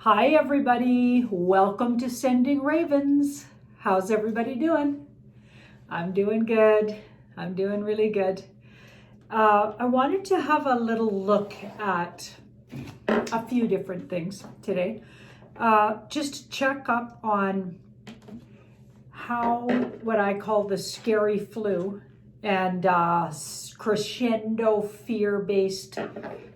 Hi everybody, welcome to Sending Ravens. How's everybody doing? I'm doing good. I'm doing really good. I wanted to have a little look at a few different things today. Just to check up on how what I call the scary flu and crescendo fear-based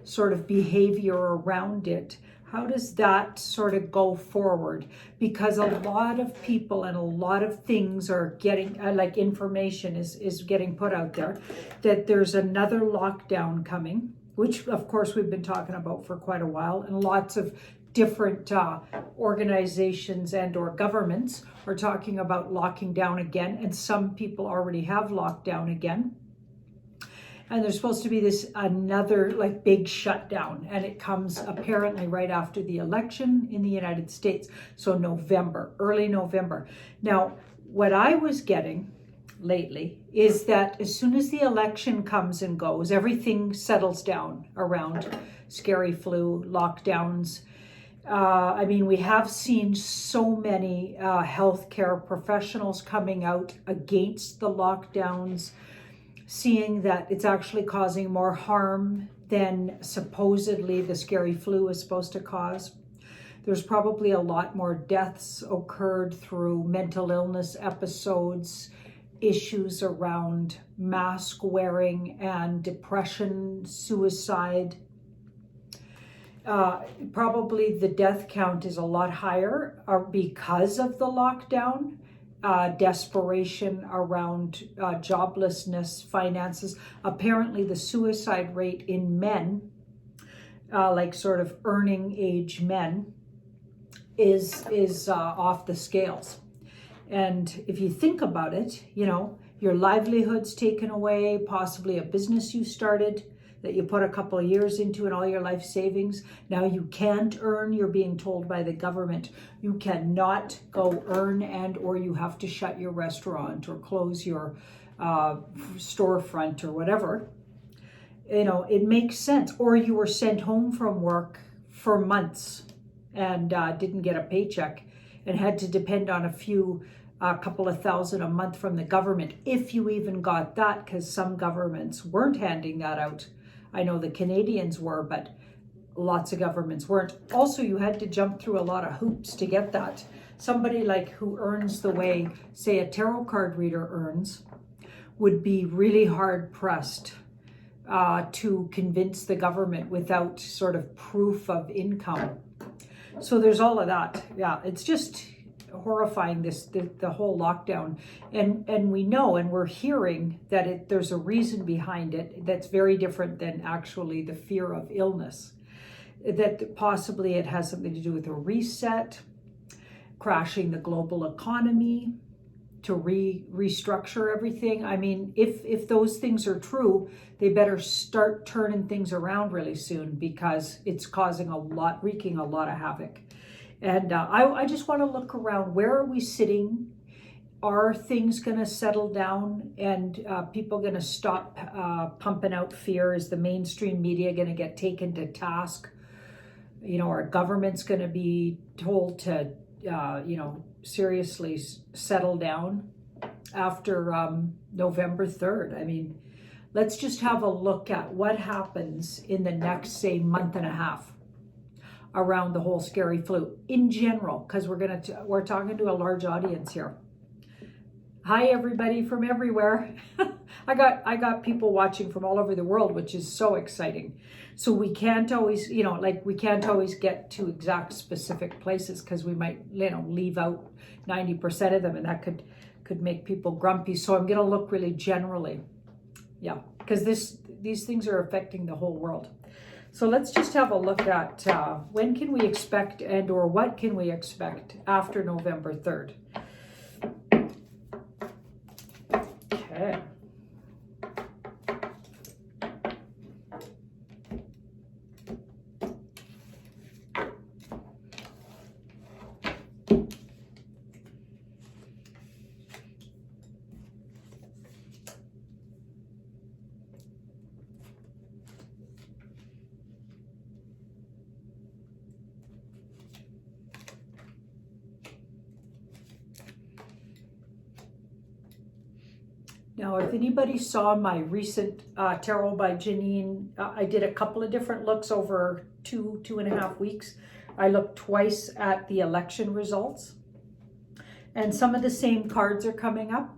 sort of behavior around it. How does that sort of go forward? Because a lot of people and a lot of things are getting, like information is getting put out there, that there's another lockdown coming, which of course we've been talking about for quite a while, and lots of different organizations and or governments are talking about locking down again, and some people already have locked down again. And there's supposed to be this another like big shutdown, and it comes apparently right after the election in the United States. So November, early November. Now, what I was getting lately is that as soon as the election comes and goes, everything settles down around scary flu, lockdowns. I mean, we have seen so many healthcare professionals coming out against the lockdowns, seeing that it's actually causing more harm than supposedly the scary flu is supposed to cause. There's probably a lot more deaths occurred through mental illness episodes, issues around mask wearing and depression, suicide. Probably the death count is a lot higher because of the lockdown. Desperation around joblessness, finances. Apparently the suicide rate in men, like sort of earning age men, is off the scales. And if you think about it, you know, your livelihood's taken away, possibly a business you started that you put a couple of years into and all your life savings. Now you can't earn. You're being told by the government you cannot go earn, and or you have to shut your restaurant or close your storefront or whatever. You know, it makes sense. Or you were sent home from work for months and didn't get a paycheck and had to depend on a couple of thousand a month from the government, if you even got that, because some governments weren't handing that out. I know the Canadians were, but lots of governments weren't. Also, you had to jump through a lot of hoops to get that. Somebody like who earns the way, say, a tarot card reader earns, would be really hard pressed to convince the government without sort of proof of income. So there's all of that. Yeah, it's just horrifying, the whole lockdown, and we know and we're hearing that there's a reason behind it that's very different than actually the fear of illness, that possibly it has something to do with a reset, crashing the global economy to restructure everything. I mean, if those things are true, they better start turning things around really soon, because it's wreaking a lot of havoc. And I just want to look around. Where are we sitting? Are things going to settle down, and people going to stop pumping out fear? Is the mainstream media going to get taken to task? You know, our government's going to be told to, seriously settle down after November 3rd. I mean, let's just have a look at what happens in the next, say, month and a half around the whole scary flu in general, because we're talking to a large audience here. Hi everybody from everywhere. I got people watching from all over the world, which is so exciting. So we can't always, we can't always get to exact specific places, because we might, leave out 90% of them, and that could make people grumpy. So I'm going to look really generally. Yeah, because these things are affecting the whole world. So let's just have a look at when can we expect and or what can we expect after November 3rd. Okay. Now, if anybody saw my recent Tarot by Janine, I did a couple of different looks over 2.5 weeks. I looked twice at the election results, and some of the same cards are coming up.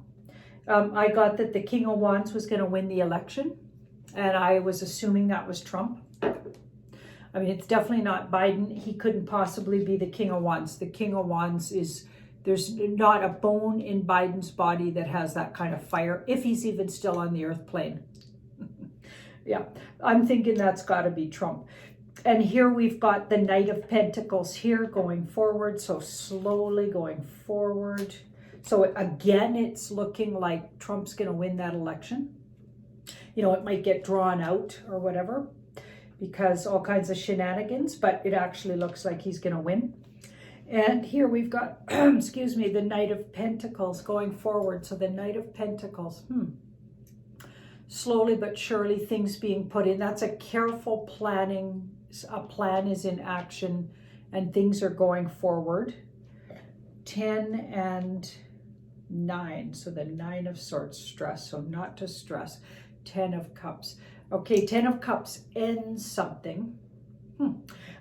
I got that the King of Wands was going to win the election, and I was assuming that was Trump. I mean, it's definitely not Biden. He couldn't possibly be the King of Wands. The King of Wands is, there's not a bone in Biden's body that has that kind of fire, if he's even still on the earth plane. Yeah, I'm thinking that's got to be Trump. And here we've got the Knight of Pentacles here going forward, so slowly going forward. So again, it's looking like Trump's going to win that election. You know, it might get drawn out or whatever, because all kinds of shenanigans, but it actually looks like he's going to win. And here we've got, excuse me, the Knight of Pentacles going forward. So the Knight of Pentacles, slowly but surely things being put in. That's a careful planning. A plan is in action and things are going forward. 10 and 9. So the 9 of Swords, stress. So not to stress. 10 of Cups. Okay, 10 of Cups ends something.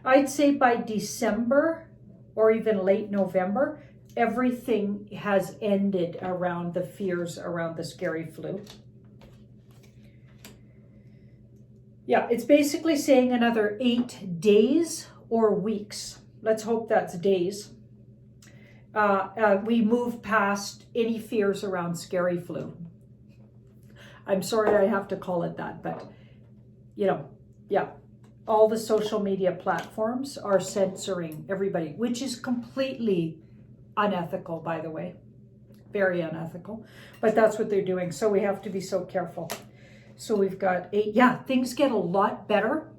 I'd say by December or even late November, everything has ended around the fears around the scary flu. Yeah, it's basically saying another 8 days or weeks. Let's hope that's days. We move past any fears around scary flu. I'm sorry I have to call it that, but you know, yeah. All the social media platforms are censoring everybody, which is completely unethical, by the way. Very unethical. But that's what they're doing. So we have to be so careful. So we've got 8. Yeah, things get a lot better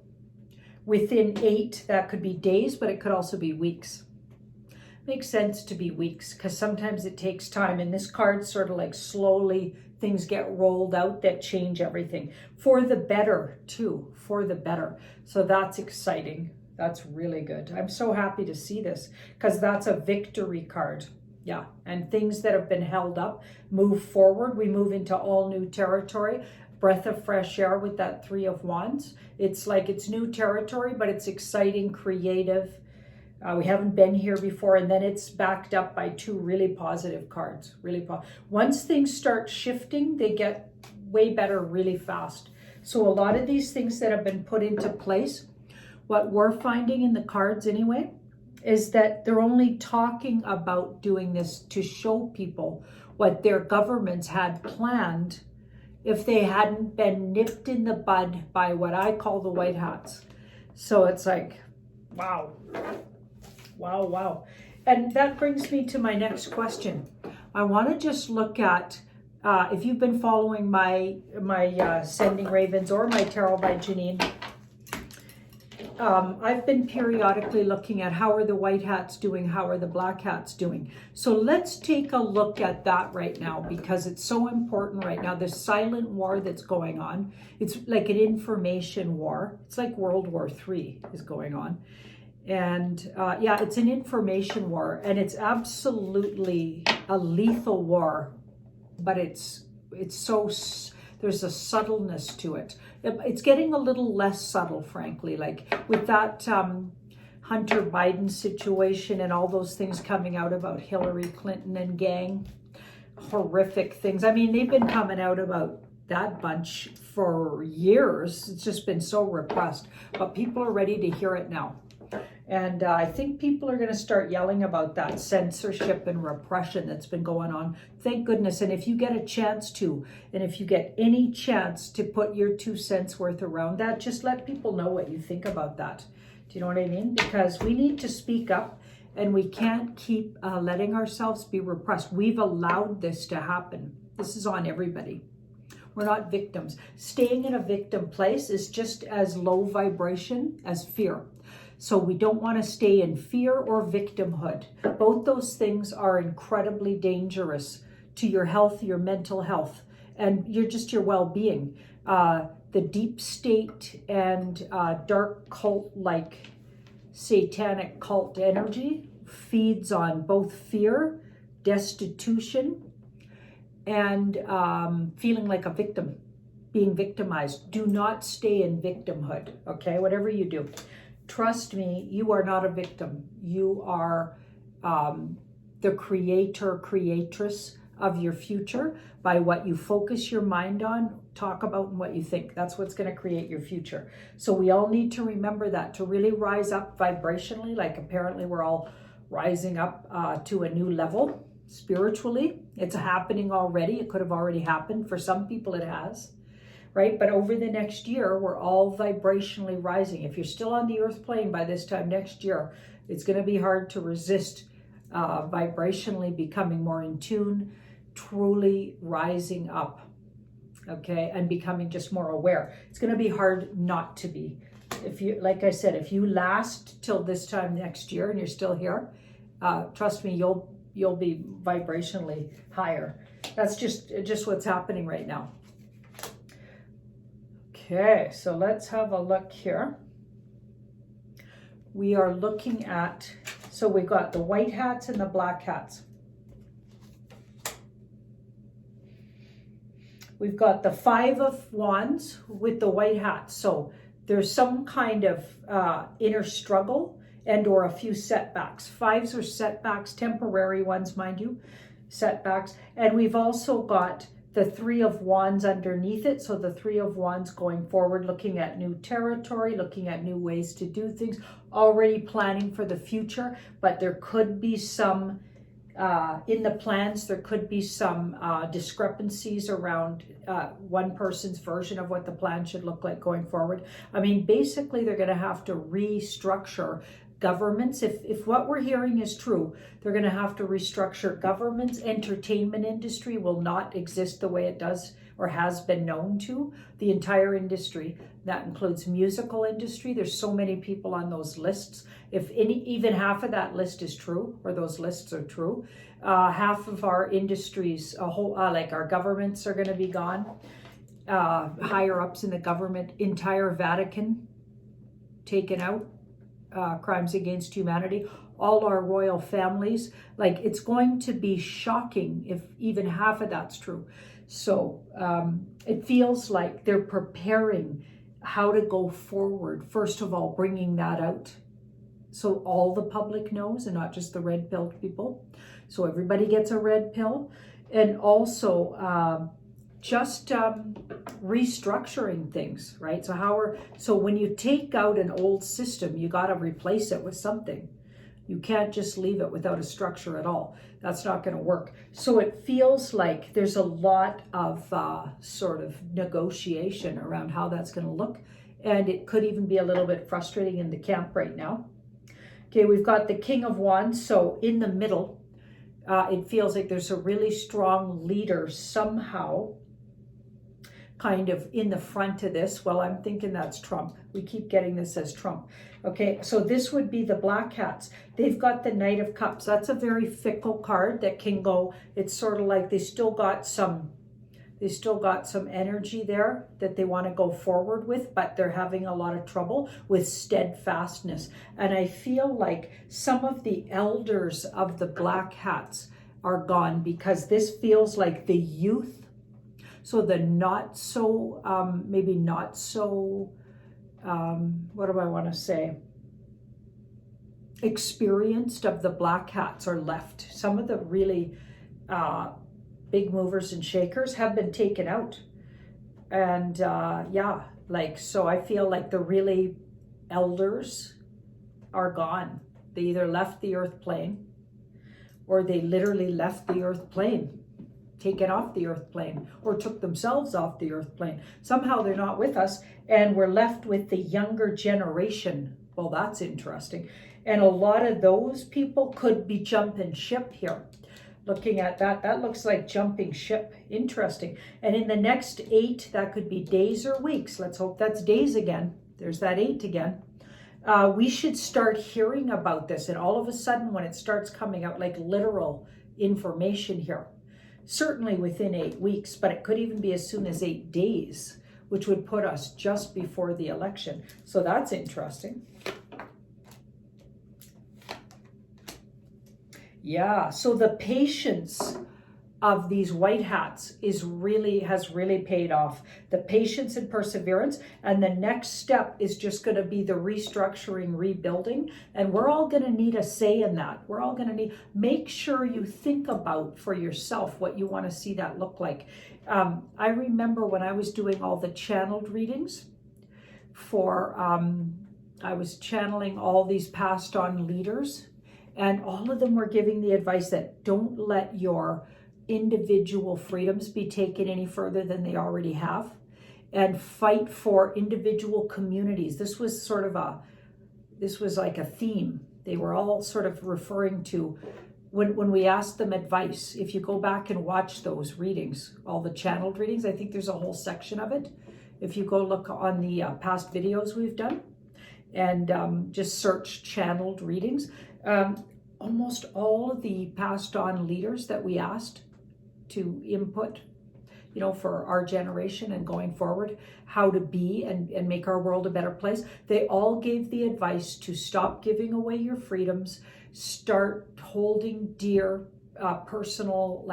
within 8. That could be days, but it could also be weeks. Makes sense to be weeks because sometimes it takes time. And this card sort of like slowly things get rolled out that change everything for the better too, for the better. So that's exciting. That's really good. I'm so happy to see this because that's a victory card. Yeah. And things that have been held up move forward. We move into all new territory. Breath of fresh air with that 3 of Wands. It's like it's new territory, but it's exciting, creative. We haven't been here before, and then it's backed up by 2 really positive cards. Once things start shifting, they get way better really fast. So a lot of these things that have been put into place, what we're finding in the cards anyway, is that they're only talking about doing this to show people what their governments had planned if they hadn't been nipped in the bud by what I call the white hats. So it's like, wow. Wow, wow. And that brings me to my next question. I want to just look at, if you've been following my Sending Ravens or my Tarot by Janine, I've been periodically looking at how are the white hats doing, how are the black hats doing. So let's take a look at that right now because it's so important right now. The silent war that's going on, it's like an information war. It's like World War III is going on. And yeah, it's an information war, and it's absolutely a lethal war, but it's so, there's a subtleness to it. It's getting a little less subtle, frankly, like with that Hunter Biden situation and all those things coming out about Hillary Clinton and gang, horrific things. I mean, they've been coming out about that bunch for years. It's just been so repressed, but people are ready to hear it now. And I think people are going to start yelling about that censorship and repression that's been going on. Thank goodness. And if you get a chance to, and if you get any chance to put your 2 cents worth around that, just let people know what you think about that. Do you know what I mean? Because we need to speak up, and we can't keep letting ourselves be repressed. We've allowed this to happen. This is on everybody. We're not victims. Staying in a victim place is just as low vibration as fear. So we don't want to stay in fear or victimhood. Both those things are incredibly dangerous to your health, your mental health, and your well-being. The deep state and dark cult, like satanic cult energy, feeds on both fear, destitution, and feeling like a victim, being victimized. Do not stay in victimhood, okay? Whatever you do. Trust me, you are not a victim. You are the creator, creatress of your future by what you focus your mind on, talk about, and what you think. That's what's going to create your future. So we all need to remember that, to really rise up vibrationally, like apparently we're all rising up to a new level spiritually. It's happening already. It could have already happened. For some people it has, right? But over the next year, we're all vibrationally rising. If you're still on the earth plane by this time next year, it's going to be hard to resist vibrationally becoming more in tune, truly rising up, okay, and becoming just more aware. It's going to be hard not to be. If you, like I said, if you last till this time next year and you're still here, trust me, you'll be vibrationally higher. That's just what's happening right now. Okay, so let's have a look here. We are looking at, so we've got the white hats and the black hats. We've got the 5 of Wands with the white hats. So there's some kind of inner struggle and or a few setbacks. 5s are setbacks, temporary ones, mind you, setbacks. And we've also got the 3 of Wands underneath it. So the 3 of Wands going forward, looking at new territory, looking at new ways to do things, already planning for the future. But there could be some, in the plans, there could be some discrepancies around one person's version of what the plan should look like going forward. I mean, basically, they're going to have to restructure governments. If what we're hearing is true, they're going to have to restructure governments. Entertainment industry will not exist the way it does or has been known to. The entire industry, that includes musical industry. There's so many people on those lists. If even half of that list is true, or those lists are true, half of our industries, like our governments are going to be gone. Higher ups in the government, entire Vatican taken out. Crimes against humanity, all our royal families. Like, it's going to be shocking if even half of that's true. So it feels like they're preparing how to go forward. First of all, bringing that out so all the public knows and not just the red pill people. So everybody gets a red pill. And also just restructuring things, right? So when you take out an old system, you got to replace it with something. You can't just leave it without a structure at all. That's not going to work. So it feels like there's a lot of sort of negotiation around how that's going to look. And it could even be a little bit frustrating in the camp right now. Okay, we've got the King of Wands. So in the middle, it feels like there's a really strong leader somehow kind of in the front of this. Well, I'm thinking that's Trump. We keep getting this as Trump. Okay, so this would be the black hats. They've got the Knight of Cups. That's a very fickle card that can go, it's sort of like they still got some energy there that they want to go forward with, but they're having a lot of trouble with steadfastness. And I feel like some of the elders of the black hats are gone, because this feels like the youth. So the not so, maybe not so, what do I want to say? Experienced of the black hats are left. Some of the really big movers and shakers have been taken out. And yeah, like, so I feel like the really elders are gone. They either left the earth plane or they literally left the earth plane, taken off the earth plane, or took themselves off the earth plane. Somehow they're not with us, and we're left with the younger generation. Well, that's interesting. And a lot of those people could be jumping ship here. Looking at that, that looks like jumping ship. Interesting. And in the next 8, that could be days or weeks. Let's hope that's days again. There's that 8 again. We should start hearing about this. And all of a sudden, when it starts coming out, like literal information here, certainly within 8 weeks, but it could even be as soon as 8 days, which would put us just before the election. So that's interesting. Yeah, so the patience of these white hats has really paid off. The patience and perseverance, and the next step is just going to be the restructuring, rebuilding, and we're all going to need a say in that. We're all going to need, make sure you think about for yourself what you want to see that look like. I remember when I was doing all the channeled readings for, I was channeling all these passed on leaders, and all of them were giving the advice that don't let your individual freedoms be taken any further than they already have, and fight for individual communities. This was like a theme. They were all sort of referring to when we asked them advice. If you go back and watch those readings, all the channeled readings, I think there's a whole section of it. If you go look on the past videos we've done and just search channeled readings, almost all of the passed on leaders that we asked to input, for our generation and going forward, how to be and make our world a better place, they all gave the advice to stop giving away your freedoms, start holding dear personal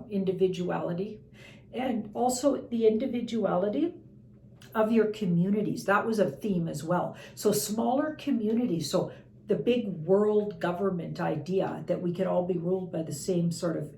individuality, and also the individuality of your communities. That was a theme as well. So smaller communities, so the big world government idea that we could all be ruled by the same sort of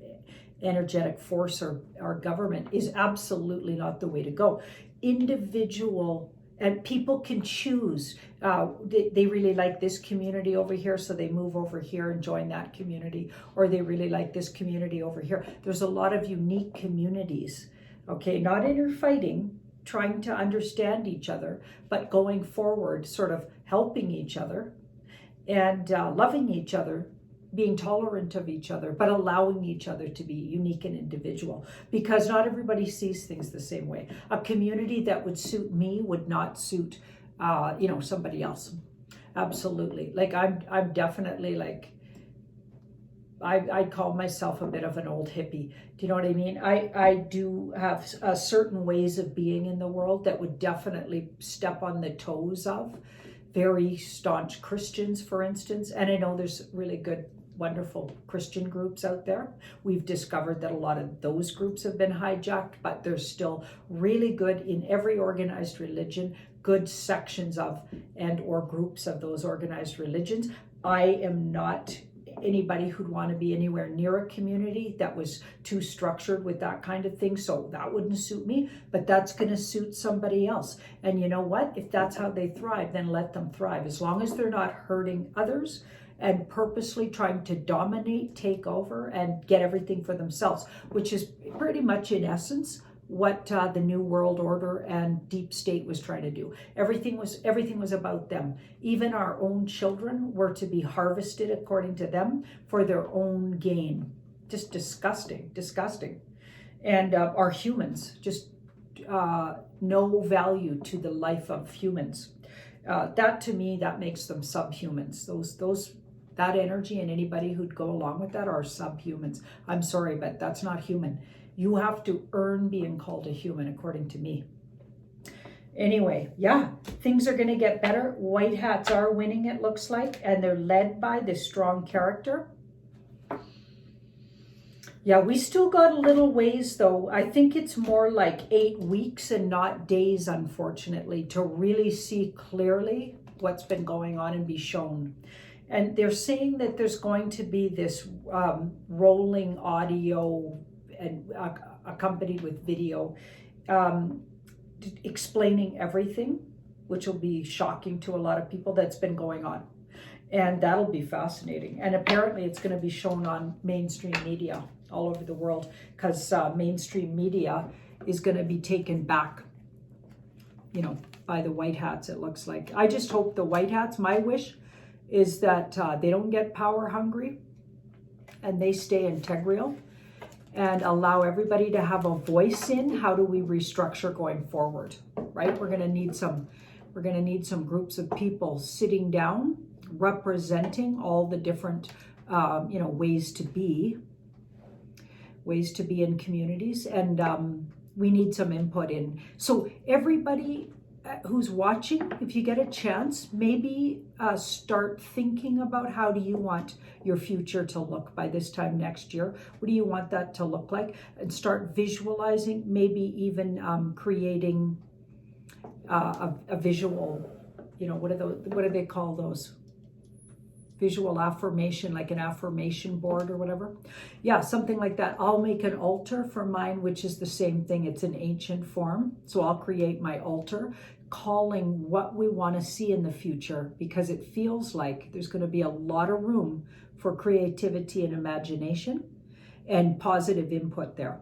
energetic force or our government is absolutely not the way to go. Individual, and people can choose. They really like this community over here, so they move over here and join that community, or they really like this community over here. There's a lot of unique communities, okay? Not interfighting, trying to understand each other, but going forward, sort of helping each other and loving each other, being tolerant of each other, but allowing each other to be unique and individual, because not everybody sees things the same way. A community that would suit me would not suit, somebody else. Absolutely. Like I'm definitely like, I call myself a bit of an old hippie. Do you know what I mean? I do have certain ways of being in the world that would definitely step on the toes of very staunch Christians, for instance. And I know there's really good, wonderful Christian groups out there. We've discovered that a lot of those groups have been hijacked, but there's still really good in every organized religion, good sections of and or groups of those organized religions. I am not anybody who'd want to be anywhere near a community that was too structured with that kind of thing, so that wouldn't suit me, but that's going to suit somebody else. And you know what? If that's how they thrive, then let them thrive, as long as they're not hurting others and purposely trying to dominate, take over, and get everything for themselves, which is pretty much in essence what the New World Order and Deep State was trying to do. Everything was about them. Even our own children were to be harvested according to them for their own gain. Just disgusting. And our humans, just no value to the life of humans. That to me, that makes them subhumans. That energy and anybody who'd go along with that are subhumans. I'm sorry, but that's not human. You have to earn being called a human, according to me. Anyway, yeah, things are going to get better. White hats are winning, it looks like, and they're led by this strong character. Yeah, we still got a little ways, though. I think it's more like 8 weeks and not days, unfortunately, to really see clearly what's been going on and be shown. And they're saying that there's going to be this rolling audio and accompanied with video explaining everything, which will be shocking to a lot of people that's been going on. And that'll be fascinating. And apparently it's going to be shown on mainstream media all over the world, because mainstream media is going to be taken back, by the white hats, it looks like. I just hope the white hats, my wish is that they don't get power hungry and they stay integral and allow everybody to have a voice in how do we restructure going forward, right? We're going to need some groups of people sitting down, representing all the different ways to be in communities, and we need some input in. So everybody who's watching, if you get a chance, maybe start thinking about how do you want your future to look by this time next year. What do you want that to look like? And start visualizing, maybe even creating a visual, what do they call those? Visual affirmation, like an affirmation board or whatever. Yeah, something like that. I'll make an altar for mine, which is the same thing. It's an ancient form. So I'll create my altar, calling what we want to see in the future, because it feels like there's going to be a lot of room for creativity and imagination and positive input there.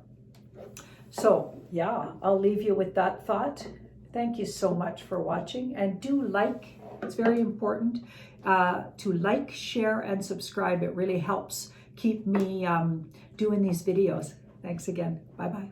So yeah, I'll leave you with that thought. Thank you so much for watching, and do like. It's very important to like, share, and subscribe. It really helps keep me doing these videos. Thanks again. Bye-bye.